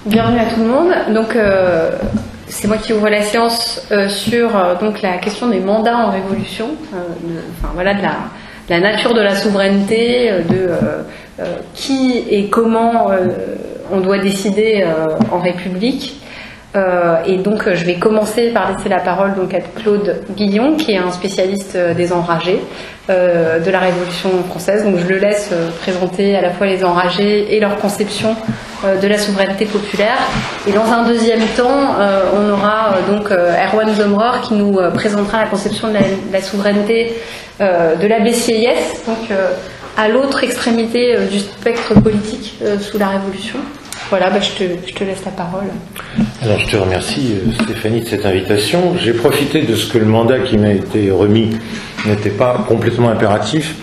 Bienvenue à tout le monde. Donc, c'est moi qui ouvre la séance sur donc la question des mandats en révolution, de la nature de la souveraineté, qui et comment on doit décider en République. Et donc, je vais commencer par laisser la parole donc à Claude Guillon, qui est un spécialiste des enragés de la Révolution française. Donc, je le laisse présenter à la fois les enragés et leur conception de la souveraineté populaire. Et dans un deuxième temps, on aura donc Erwan Zomror qui nous présentera la conception de la souveraineté de la BCIS, donc à l'autre extrémité du spectre politique sous la Révolution. Voilà, je te laisse la parole. Alors je te remercie Stéphanie de cette invitation. J'ai profité de ce que le mandat qui m'a été remis n'était pas complètement impératif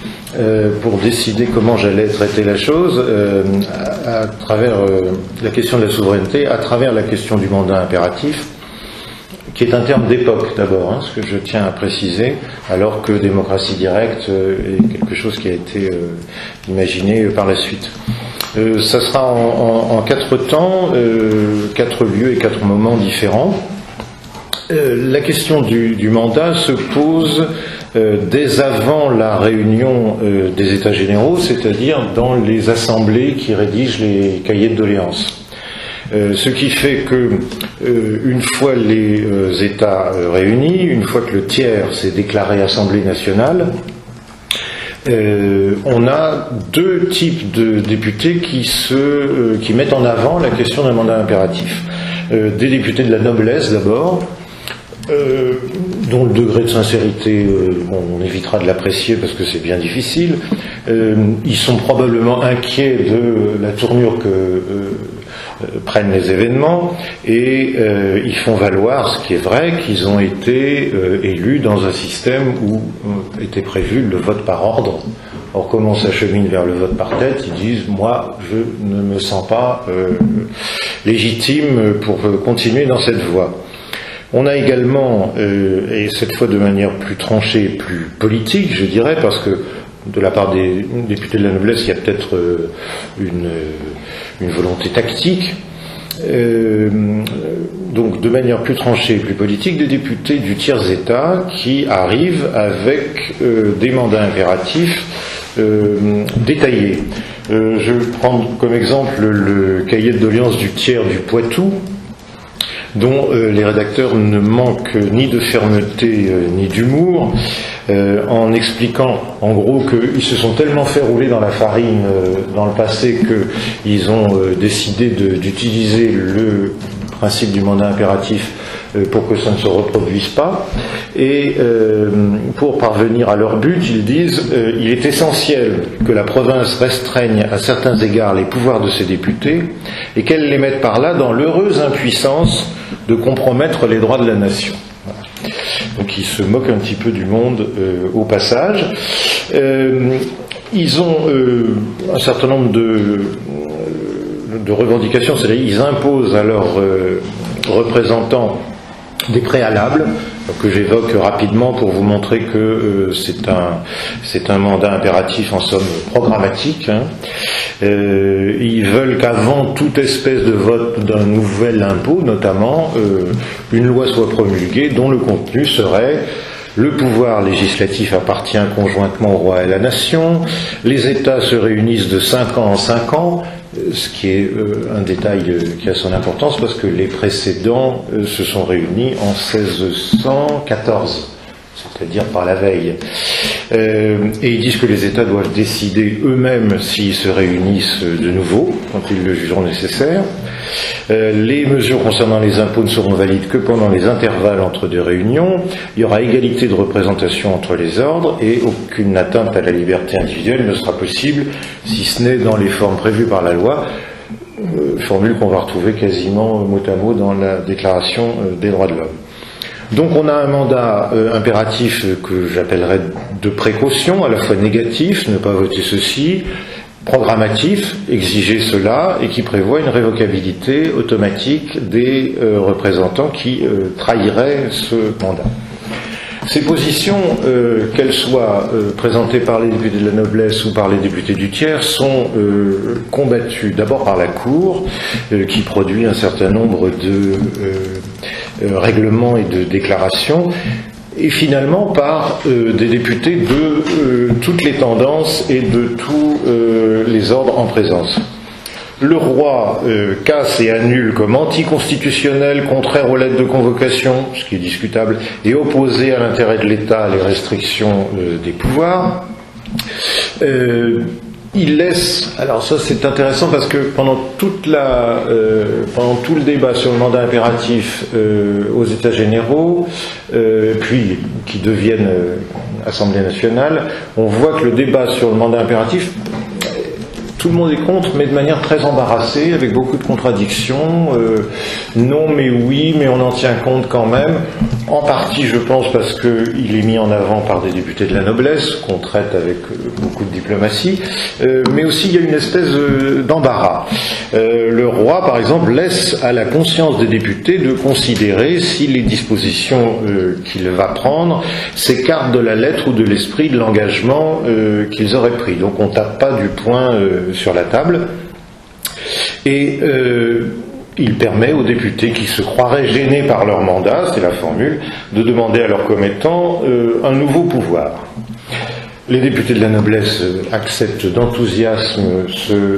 pour décider comment j'allais traiter la chose à travers la question de la souveraineté, à travers la question du mandat impératif, qui est un terme d'époque d'abord, ce que je tiens à préciser, alors que démocratie directe est quelque chose qui a été imaginé par la suite. Ça sera en 4 temps, 4 lieux et 4 moments différents. La question du mandat se pose dès avant la réunion des États généraux, c'est-à-dire dans les assemblées qui rédigent les cahiers de doléances. Ce qui fait que, une fois les États réunis, une fois que le tiers s'est déclaré Assemblée nationale, on a 2 types de députés qui mettent en avant la question d'un mandat impératif. Des députés de la noblesse d'abord, dont le degré de sincérité, on évitera de l'apprécier parce que c'est bien difficile. Ils sont probablement inquiets de la tournure que prennent les événements et ils font valoir, ce qui est vrai, qu'ils ont été élus dans un système où était prévu le vote par ordre. Or, comme on s'achemine vers le vote par tête, ils disent « moi, je ne me sens pas légitime pour continuer dans cette voie ». On a également, et cette fois de manière plus tranchée, plus politique, je dirais, parce que de la part des députés de la noblesse, il y a peut-être une volonté tactique. Donc de manière plus tranchée et plus politique, des députés du tiers-État qui arrivent avec des mandats impératifs détaillés. Je vais prendre comme exemple le cahier de doléances du tiers du Poitou, dont les rédacteurs ne manquent ni de fermeté ni d'humour, en expliquant en gros qu'ils se sont tellement fait rouler dans la farine dans le passé qu'ils ont décidé d'utiliser le principe du mandat impératif pour que ça ne se reproduise pas. Et pour parvenir à leur but, ils disent il est essentiel que la province restreigne à certains égards les pouvoirs de ses députés et qu'elle les mette par là dans l'heureuse impuissance de compromettre les droits de la nation. Voilà. Donc ils se moquent un petit peu du monde au passage. Ils ont un certain nombre de revendications, c'est-à-dire ils imposent à leurs représentants des préalables que j'évoque rapidement pour vous montrer que c'est un mandat impératif en somme programmatique. Ils veulent qu'avant toute espèce de vote d'un nouvel impôt, notamment, une loi soit promulguée dont le contenu serait: le pouvoir législatif appartient conjointement au roi et à la nation, les États se réunissent de 5 ans en 5 ans, ce qui est un détail qui a son importance parce que les précédents se sont réunis en 1614, c'est-à-dire par la veille. Et ils disent que les États doivent décider eux-mêmes s'ils se réunissent de nouveau, quand ils le jugeront nécessaire. Les mesures concernant les impôts ne seront valides que pendant les intervalles entre 2 réunions. Il y aura égalité de représentation entre les ordres et aucune atteinte à la liberté individuelle ne sera possible si ce n'est dans les formes prévues par la loi, formule qu'on va retrouver quasiment mot à mot dans la Déclaration des droits de l'homme. Donc on a un mandat impératif que j'appellerais de précaution, à la fois négatif, ne pas voter ceci, programmatif, exiger cela, et qui prévoit une révocabilité automatique des représentants qui trahiraient ce mandat. Ces positions, qu'elles soient présentées par les députés de la noblesse ou par les députés du tiers, sont combattues d'abord par la Cour, qui produit un certain nombre de règlements et de déclarations, et finalement par des députés de toutes les tendances et de tous les ordres en présence. Le roi casse et annule comme anticonstitutionnel, contraire aux lettres de convocation, ce qui est discutable, et opposé à l'intérêt de l'État les restrictions des pouvoirs. Il laisse, alors ça c'est intéressant parce que pendant tout le débat sur le mandat impératif aux États généraux, puis qui deviennent Assemblée nationale, on voit que le débat sur le mandat impératif, tout le monde est contre, mais de manière très embarrassée, avec beaucoup de contradictions. Non, mais oui, mais on en tient compte quand même. En partie, je pense, parce qu'il est mis en avant par des députés de la noblesse, qu'on traite avec beaucoup de diplomatie, mais aussi il y a une espèce d'embarras. Le roi, par exemple, laisse à la conscience des députés de considérer si les dispositions qu'il va prendre s'écartent de la lettre ou de l'esprit de l'engagement qu'ils auraient pris. Donc on ne tape pas du poing sur la table, et il permet aux députés qui se croiraient gênés par leur mandat, c'est la formule, de demander à leurs commettants un nouveau pouvoir. Les députés de la noblesse acceptent d'enthousiasme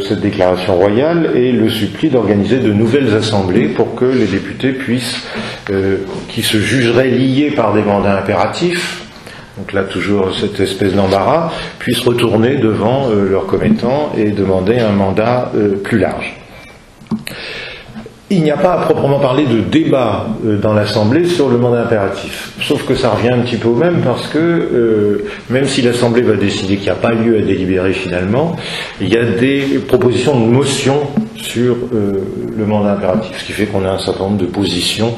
cette déclaration royale et le supplient d'organiser de nouvelles assemblées pour que les députés puissent, qui se jugeraient liés par des mandats impératifs, donc là toujours cette espèce d'embarras, puissent retourner devant leurs commettants et demander un mandat plus large. Il n'y a pas à proprement parler de débat dans l'Assemblée sur le mandat impératif, sauf que ça revient un petit peu au même parce que même si l'Assemblée va décider qu'il n'y a pas lieu à délibérer finalement, il y a des propositions de motion sur le mandat impératif, ce qui fait qu'on a un certain nombre de positions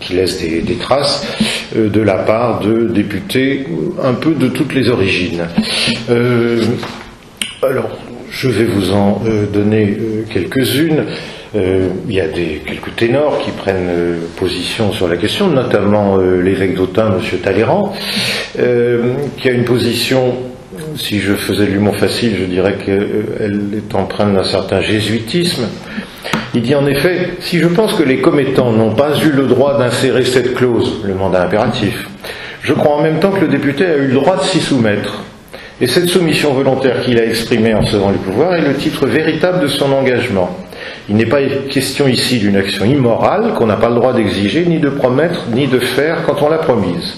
qui laissent des traces de la part de députés un peu de toutes les origines. Alors, je vais vous en donner quelques-unes. Il y a quelques ténors qui prennent position sur la question, notamment l'évêque d'Autun, M. Talleyrand, qui a une position, si je faisais de l'humour facile, je dirais qu'elle est empreinte d'un certain jésuitisme. Il dit en effet, si je pense que les commettants n'ont pas eu le droit d'insérer cette clause, le mandat impératif, je crois en même temps que le député a eu le droit de s'y soumettre. Et cette soumission volontaire qu'il a exprimée en cédant le pouvoir est le titre véritable de son engagement. Il n'est pas question ici d'une action immorale qu'on n'a pas le droit d'exiger, ni de promettre, ni de faire quand on l'a promise.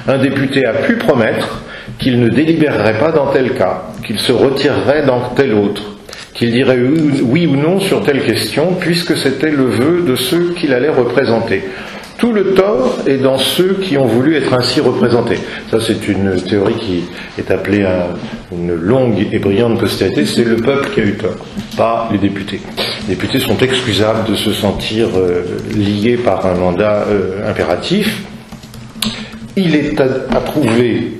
Un député a pu promettre qu'il ne délibérerait pas dans tel cas, qu'il se retirerait dans tel autre, qu'il dirait oui ou non sur telle question, puisque c'était le vœu de ceux qu'il allait représenter. Tout le tort est dans ceux qui ont voulu être ainsi représentés. Ça, c'est une théorie qui est appelée à une longue et brillante postérité. C'est le peuple qui a eu tort, pas les députés. Les députés sont excusables de se sentir liés par un mandat impératif. Il est approuvé,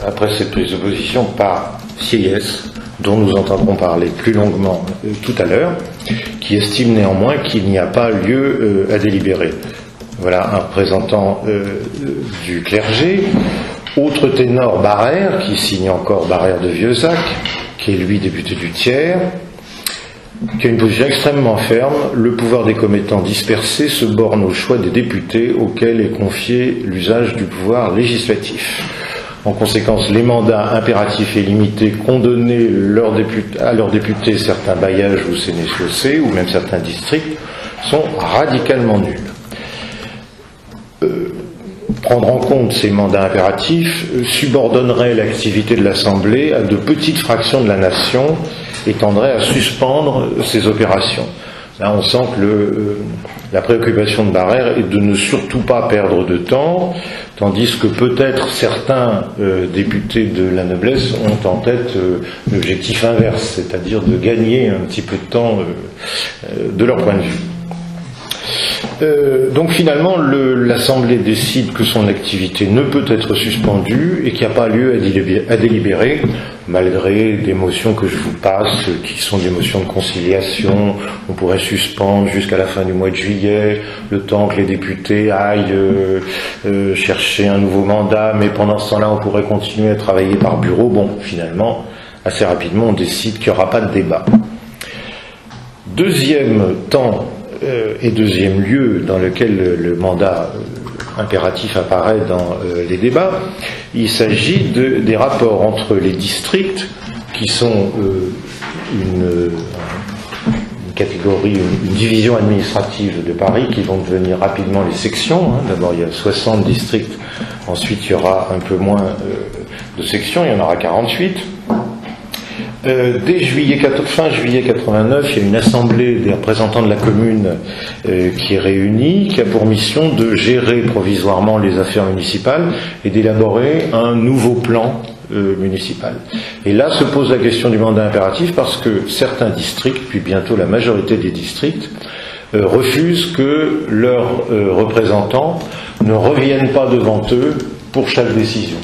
après cette prise de position, par Sieyès, dont nous entendrons parler plus longuement tout à l'heure, qui estime néanmoins qu'il n'y a pas lieu à délibérer. Voilà un représentant du clergé. Autre ténor, Barrère, qui signe encore Barrère de Vieuzac, qui est lui député du tiers, qui a une position extrêmement ferme. Le pouvoir des commettants dispersés se borne au choix des députés auxquels est confié l'usage du pouvoir législatif. En conséquence, les mandats impératifs et limités qu'ont donné à leurs députés certains bailliages ou sénéchaussées, ou même certains districts, sont radicalement nuls. Prendre en compte ces mandats impératifs subordonnerait l'activité de l'Assemblée à de petites fractions de la nation et tendrait à suspendre ces opérations. Là, on sent que la préoccupation de Barrère est de ne surtout pas perdre de temps, tandis que peut-être certains députés de la noblesse ont en tête l'objectif inverse, c'est-à-dire de gagner un petit peu de temps de leur point de vue. Donc finalement, l'Assemblée décide que son activité ne peut être suspendue et qu'il n'y a pas lieu à délibérer, malgré des motions que je vous passe, qui sont des motions de conciliation. On pourrait suspendre jusqu'à la fin du mois de juillet, le temps que les députés aillent chercher un nouveau mandat, mais pendant ce temps-là, on pourrait continuer à travailler par bureau. Bon, finalement, assez rapidement, on décide qu'il n'y aura pas de débat. Deuxième temps et deuxième lieu dans lequel le mandat impératif apparaît dans les débats, il s'agit des rapports entre les districts, qui sont une catégorie, une division administrative de Paris, qui vont devenir rapidement les sections. D'abord, il y a 60 districts, ensuite il y aura un peu moins de sections, il y en aura 48. Dès fin juillet 89, il y a une assemblée des représentants de la commune qui est réunie, qui a pour mission de gérer provisoirement les affaires municipales et d'élaborer un nouveau plan municipal. Et là se pose la question du mandat impératif, parce que certains districts, puis bientôt la majorité des districts, refusent que leurs représentants ne reviennent pas devant eux pour chaque décision.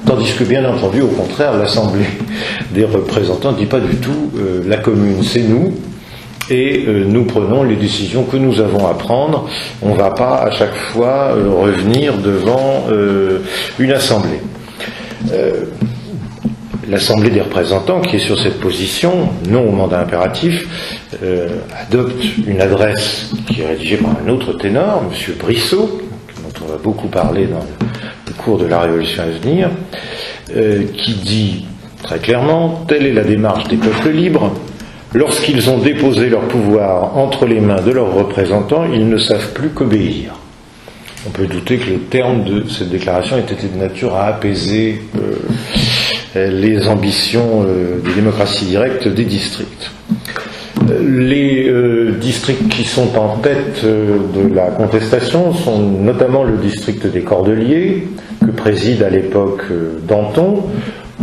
Tandis que, bien entendu, au contraire, l'Assemblée des représentants ne dit pas du tout la commune, c'est nous, et nous prenons les décisions que nous avons à prendre. On ne va pas à chaque fois revenir devant une Assemblée. L'Assemblée des représentants, qui est sur cette position, non au mandat impératif, adopte une adresse qui est rédigée par un autre ténor, M. Brissot, dont on va beaucoup parler dans le cours de la Révolution à venir, qui dit très clairement: telle est la démarche des peuples libres. Lorsqu'ils ont déposé leur pouvoir entre les mains de leurs représentants, ils ne savent plus qu'obéir. On peut douter que le terme de cette déclaration ait été de nature à apaiser les ambitions de démocratie directe des districts. Les districts qui sont en tête de la contestation sont notamment le district des Cordeliers, que préside à l'époque Danton.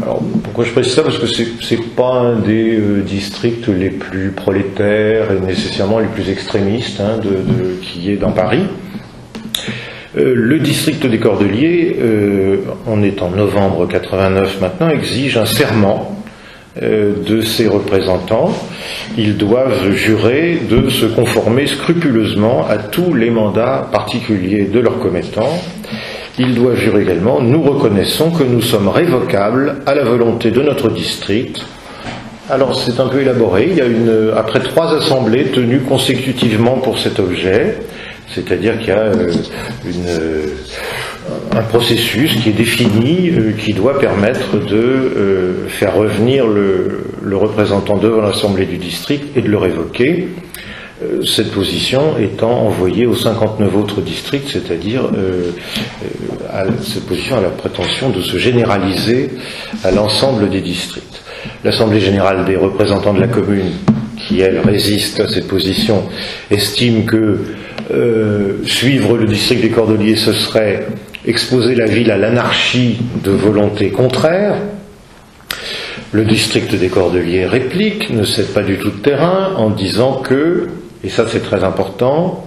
Alors, pourquoi je précise ça? Parce que c'est pas un des districts les plus prolétaires et nécessairement les plus extrémistes qui est dans Paris. Le district des Cordeliers, on est en novembre 89 maintenant, exige un serment de ses représentants. Ils doivent jurer de se conformer scrupuleusement à tous les mandats particuliers de leurs commettants. Ils doivent jurer également: nous reconnaissons que nous sommes révocables à la volonté de notre district. Alors c'est un peu élaboré, il y a après 3 assemblées tenues consécutivement pour cet objet, c'est-à-dire qu'il y a un processus qui est défini, qui doit permettre de faire revenir le représentant devant l'assemblée du district et de le révoquer, cette position étant envoyée aux 59 autres districts, c'est-à-dire cette position a la prétention de se généraliser à l'ensemble des districts. L'Assemblée générale des représentants de la commune, qui elle résiste à cette position, estime que suivre le district des Cordeliers, ce serait exposer la ville à l'anarchie de volontés contraires. Le district des Cordeliers réplique, ne cède pas du tout de terrain, en disant que, et ça c'est très important,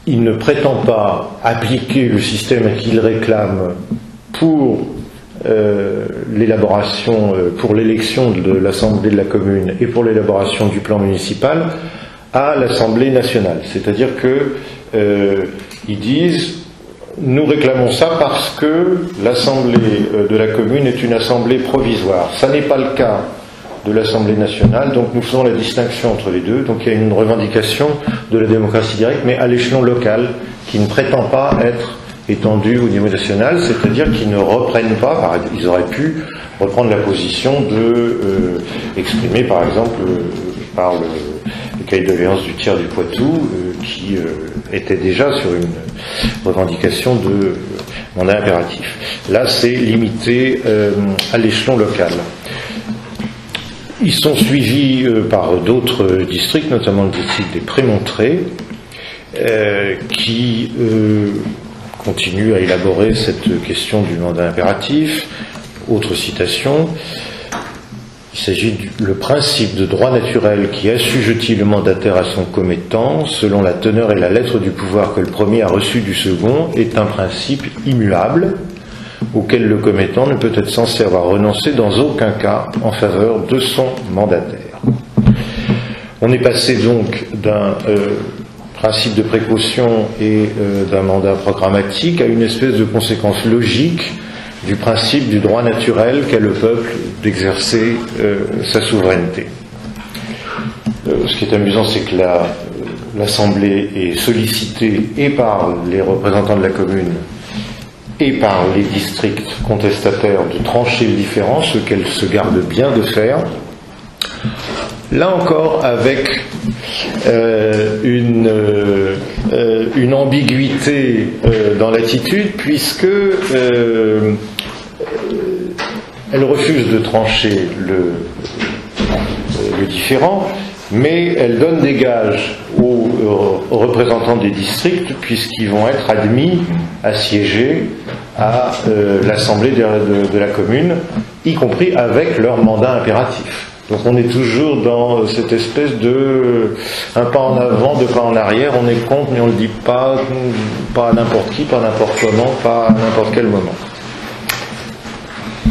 il ne prétend pas appliquer le système qu'il réclame pour l'élaboration, pour l'élection de l'Assemblée de la commune et pour l'élaboration du plan municipal à l'Assemblée nationale. C'est-à-dire que ils disent: nous réclamons ça parce que l'Assemblée de la commune est une assemblée provisoire. Ça n'est pas le cas de l'Assemblée nationale, donc nous faisons la distinction entre les deux. Donc il y a une revendication de la démocratie directe, mais à l'échelon local, qui ne prétend pas être étendue au niveau national, c'est-à-dire qu'ils ne reprennent pas, ils auraient pu reprendre la position de exprimer par exemple par le cahier de doléances du tiers du Poitou, qui était déjà sur une revendication de mandat impératif. Là, c'est limité à l'échelon local. Ils sont suivis par d'autres districts, notamment le district des Prémontrés, qui continue à élaborer cette question du mandat impératif. Autre citation: Il s'agit le principe de droit naturel qui assujettit le mandataire à son commettant selon la teneur et la lettre du pouvoir que le premier a reçu du second est un principe immuable auquel le commettant ne peut être censé avoir renoncé dans aucun cas en faveur de son mandataire. On est passé donc d'un principe de précaution et d'un mandat programmatique à une espèce de conséquence logique du principe du droit naturel qu'a le peuple d'exercer sa souveraineté. Ce qui est amusant, c'est que l'Assemblée est sollicitée et par les représentants de la commune et par les districts contestataires de trancher le différend, ce qu'elle se garde bien de faire. Là encore, avec une ambiguïté dans l'attitude, puisque elle refuse de trancher le différend, mais elle donne des gages aux représentants des districts, puisqu'ils vont être admis à siéger à l'Assemblée de la commune, y compris avec leur mandat impératif. Donc on est toujours dans cette espèce de un pas en avant, deux pas en arrière, on est contre mais on ne le dit pas à n'importe qui, pas n'importe comment, pas à n'importe quel moment.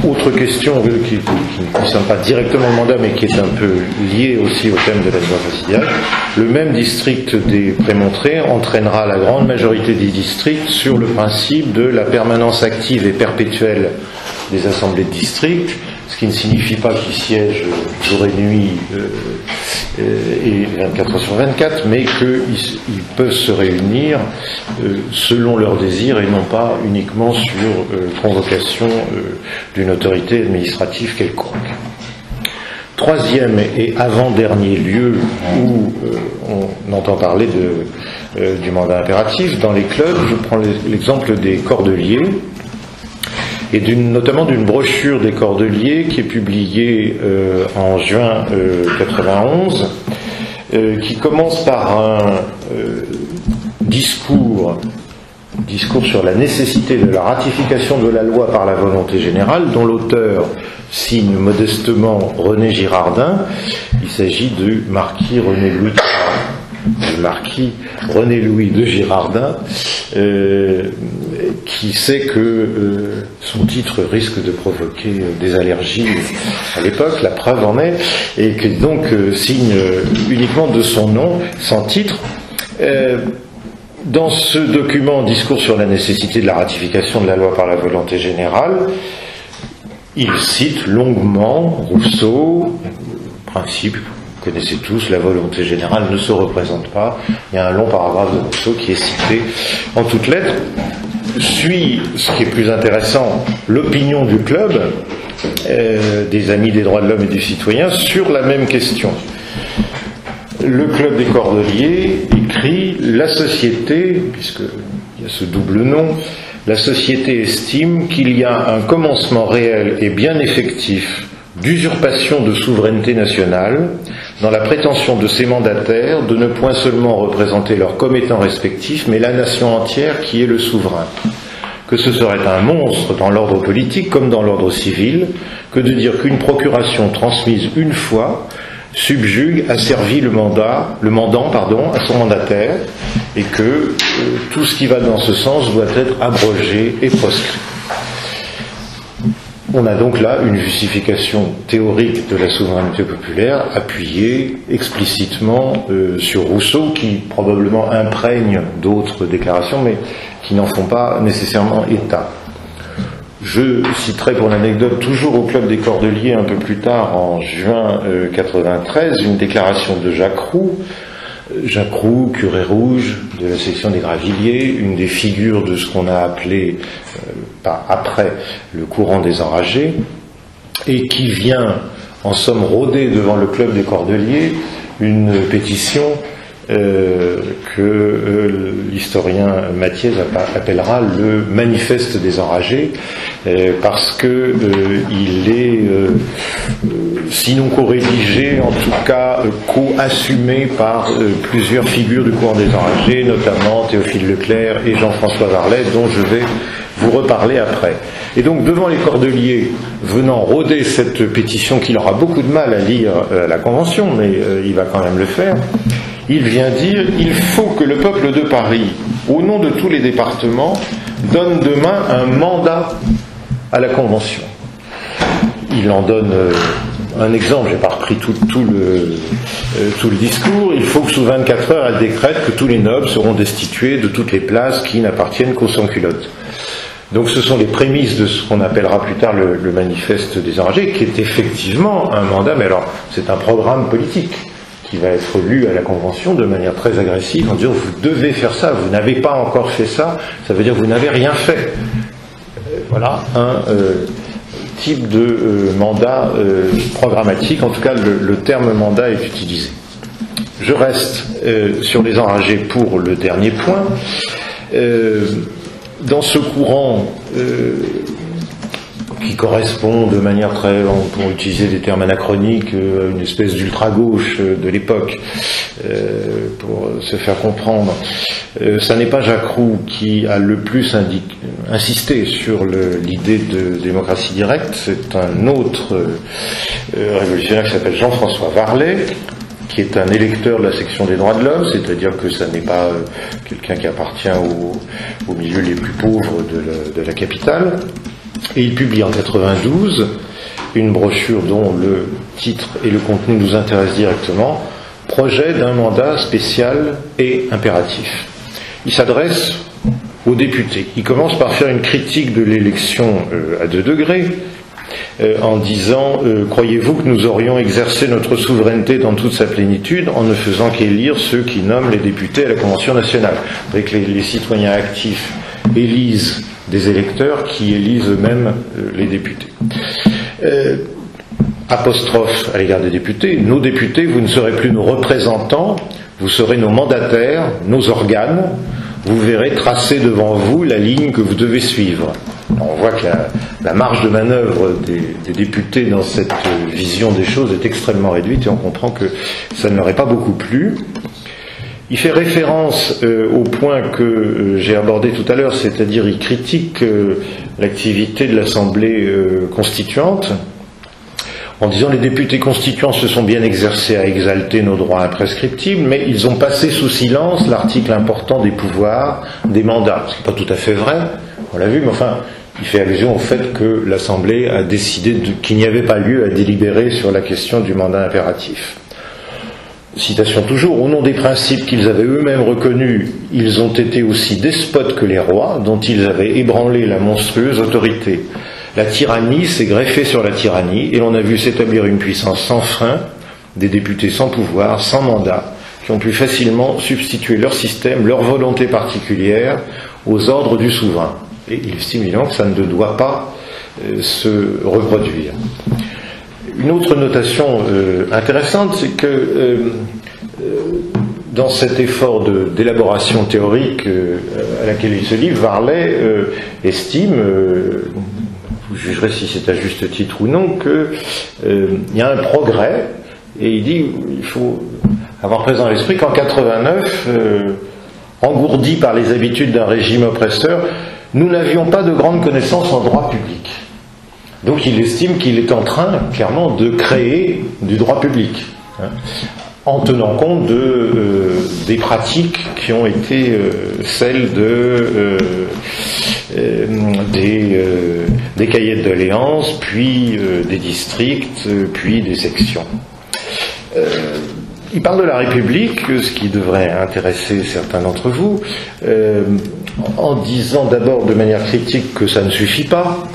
Autre question qui ne concerne pas directement le mandat mais qui est un peu liée aussi au thème de la loi faciale, le même district des Prémontrés entraînera la grande majorité des districts sur le principe de la permanence active et perpétuelle des assemblées de district, ce qui ne signifie pas qu'ils siègent jour et nuit et 24 heures sur 24, mais qu'ils peuvent se réunir selon leurs désirs et non pas uniquement sur convocation d'une autorité administrative quelconque. Troisième et avant-dernier lieu où on entend parler du mandat impératif, dans les clubs, je prends l'exemple des cordeliers, et notamment d'une brochure des cordeliers qui est publiée en juin 91, qui commence par un discours sur la nécessité de la ratification de la loi par la volonté générale, dont l'auteur signe modestement René Girardin. Il s'agit du marquis René Louis de Girardin, qui sait que son titre risque de provoquer des allergies à l'époque, la preuve en est, et qui donc signe uniquement de son nom, sans titre. Dans ce document, discours sur la nécessité de la ratification de la loi par la volonté générale, il cite longuement Rousseau, principe. Vous connaissez tous, la volonté générale ne se représente pas. Il y a un long paragraphe de Rousseau qui est cité en toutes lettres. Suit, ce qui est plus intéressant, l'opinion du club, des Amis des droits de l'homme et du citoyen, sur la même question. Le club des Cordeliers écrit « La société », puisqu'il y a ce double nom, la société estime qu'il y a un commencement réel et bien effectif d'usurpation de souveraineté nationale dans la prétention de ses mandataires de ne point seulement représenter leurs commettants respectifs, mais la nation entière qui est le souverain. Que ce serait un monstre dans l'ordre politique comme dans l'ordre civil que de dire qu'une procuration transmise une fois subjugue, asservit le mandant à son mandataire, et que tout ce qui va dans ce sens doit être abrogé et proscrit. On a donc là une justification théorique de la souveraineté populaire appuyée explicitement sur Rousseau, qui probablement imprègne d'autres déclarations, mais qui n'en font pas nécessairement état. Je citerai pour l'anecdote, toujours au Club des Cordeliers, un peu plus tard, en juin 93, une déclaration de Jacques Roux, curé rouge de la section des Gravilliers, une des figures de ce qu'on a appelé, après, le courant des enragés, et qui vient, en somme, rôder devant le Club des Cordeliers une pétition que l'historien Mathiez appellera le manifeste des enragés, parce que il est sinon co-rédigé, en tout cas co-assumé par plusieurs figures du courant des enragés, notamment Théophile Leclerc et Jean-François Varlet, dont je vais vous reparlez après. Et donc devant les cordeliers venant rôder cette pétition qu'il aura beaucoup de mal à lire à la Convention, mais il va quand même le faire, il vient dire « Il faut que le peuple de Paris, au nom de tous les départements, donne demain un mandat à la Convention. » Il en donne un exemple, je n'ai pas repris tout le discours. Il faut que sous 24 heures, elle décrète que tous les nobles seront destitués de toutes les places qui n'appartiennent qu'aux sans-culottes. Donc ce sont les prémices de ce qu'on appellera plus tard le manifeste des enragés, qui est effectivement un mandat, mais alors c'est un programme politique qui va être lu à la Convention de manière très agressive en disant vous devez faire ça, vous n'avez pas encore fait ça, ça veut dire que vous n'avez rien fait. Voilà un type de mandat programmatique, en tout cas le terme mandat est utilisé. Je reste sur les enragés pour le dernier point. Dans ce courant qui correspond de manière très, pour utiliser des termes anachroniques, à une espèce d'ultra-gauche de l'époque, pour se faire comprendre. Ça n'est pas Jacques Roux qui a le plus insisté sur l'idée de démocratie directe, c'est un autre révolutionnaire qui s'appelle Jean-François Varlet, qui est un électeur de la section des droits de l'homme, c'est-à-dire que ça n'est pas quelqu'un qui appartient aux milieux les plus pauvres de la capitale. Et il publie en 92 une brochure dont le titre et le contenu nous intéressent directement, Projet d'un mandat spécial et impératif. Il s'adresse aux députés. Il commence par faire une critique de l'élection à 2 degrés, en disant croyez-vous que nous aurions exercé notre souveraineté dans toute sa plénitude en ne faisant qu'élire ceux qui nomment les députés à la Convention nationale. Avec les citoyens actifs élisent des électeurs qui élisent eux-mêmes les députés. Apostrophe à l'égard des députés, nos députés, vous ne serez plus nos représentants, vous serez nos mandataires, nos organes, vous verrez tracer devant vous la ligne que vous devez suivre. Alors on voit que la marge de manœuvre des députés dans cette vision des choses est extrêmement réduite et on comprend que ça ne leur est pas beaucoup plu. Il fait référence au point que j'ai abordé tout à l'heure, c'est-à-dire il critique l'activité de l'Assemblée constituante, en disant les députés constituants se sont bien exercés à exalter nos droits imprescriptibles, mais ils ont passé sous silence l'article important des pouvoirs, des mandats. Ce n'est pas tout à fait vrai, on l'a vu, mais enfin, il fait allusion au fait que l'Assemblée a décidé qu'il n'y avait pas lieu à délibérer sur la question du mandat impératif. Citation toujours, au nom des principes qu'ils avaient eux-mêmes reconnus, ils ont été aussi despotes que les rois, dont ils avaient ébranlé la monstrueuse autorité. La tyrannie s'est greffée sur la tyrannie, et l'on a vu s'établir une puissance sans frein, des députés sans pouvoir, sans mandat, qui ont pu facilement substituer leur système, leur volonté particulière, aux ordres du souverain. Et il estime évidemment que ça ne doit pas se reproduire. Une autre notation intéressante, c'est que dans cet effort d'élaboration théorique à laquelle il se livre, Varlet estime, vous jugerez si c'est à juste titre ou non, qu'il y a un progrès, et il dit il faut avoir présent à l'esprit qu'en 89, engourdis par les habitudes d'un régime oppresseur, nous n'avions pas de grandes connaissances en droit public. Donc il estime qu'il est en train, clairement, de créer du droit public, en tenant compte des pratiques qui ont été celles des cahiers de doléances, puis des districts, puis des sections. Il parle de la République, ce qui devrait intéresser certains d'entre vous, en disant d'abord de manière critique que ça ne suffit pas.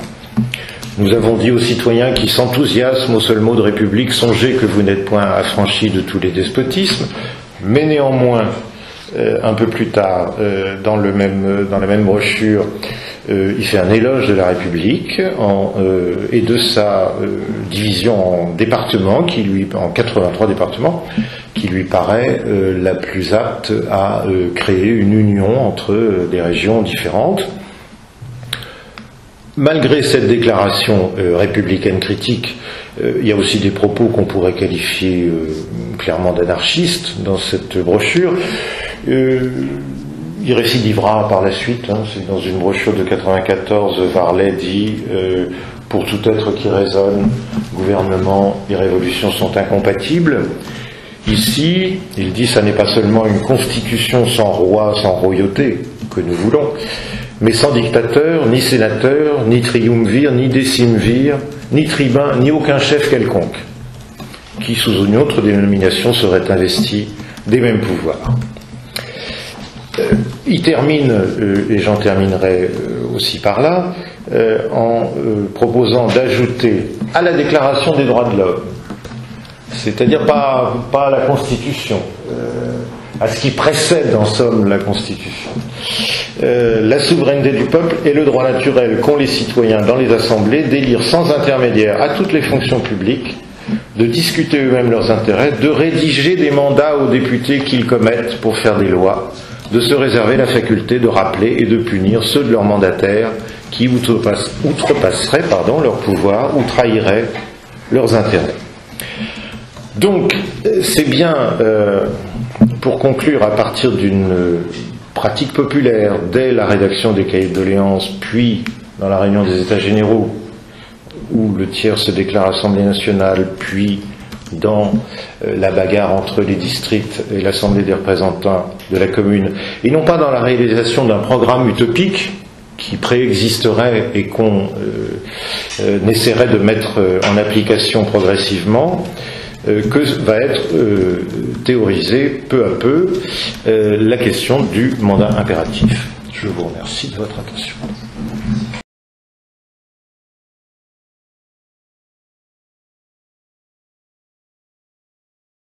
Nous avons dit aux citoyens qui s'enthousiasment au seul mot de République, songez que vous n'êtes point affranchis de tous les despotismes, mais néanmoins, un peu plus tard, dans la même brochure, il fait un éloge de la République et de sa division en départements, en 83 départements, qui lui paraît la plus apte à créer une union entre des régions différentes. Malgré cette déclaration républicaine critique, il y a aussi des propos qu'on pourrait qualifier clairement d'anarchistes dans cette brochure. Il il récidivera par la suite, hein, c'est dans une brochure de 94, Varlet dit pour tout être qui raisonne, gouvernement et révolution sont incompatibles. Ici, il dit ça n'est pas seulement une constitution sans roi, sans royauté que nous voulons, mais sans dictateur, ni sénateur, ni triumvir, ni décimvir, ni tribun, ni aucun chef quelconque, qui sous une autre dénomination serait investi des mêmes pouvoirs. Il termine, et j'en terminerai aussi par là, en proposant d'ajouter à la Déclaration des droits de l'homme, c'est-à-dire pas à la Constitution, à ce qui précède en somme la Constitution, la souveraineté du peuple et le droit naturel qu'ont les citoyens dans les assemblées d'élire sans intermédiaire à toutes les fonctions publiques, de discuter eux-mêmes leurs intérêts, de rédiger des mandats aux députés qu'ils commettent pour faire des lois, de se réserver la faculté de rappeler et de punir ceux de leurs mandataires qui outrepasseraient leur pouvoir ou trahiraient leurs intérêts. Donc, c'est bien, pour conclure, à partir d'une pratique populaire, dès la rédaction des cahiers de doléances, puis dans la réunion des États généraux, où le tiers se déclare Assemblée nationale, puis dans la bagarre entre les districts et l'Assemblée des représentants de la commune, et non pas dans la réalisation d'un programme utopique qui préexisterait et qu'on essaierait de mettre en application progressivement, que va être théorisée peu à peu la question du mandat impératif. Je vous remercie de votre attention.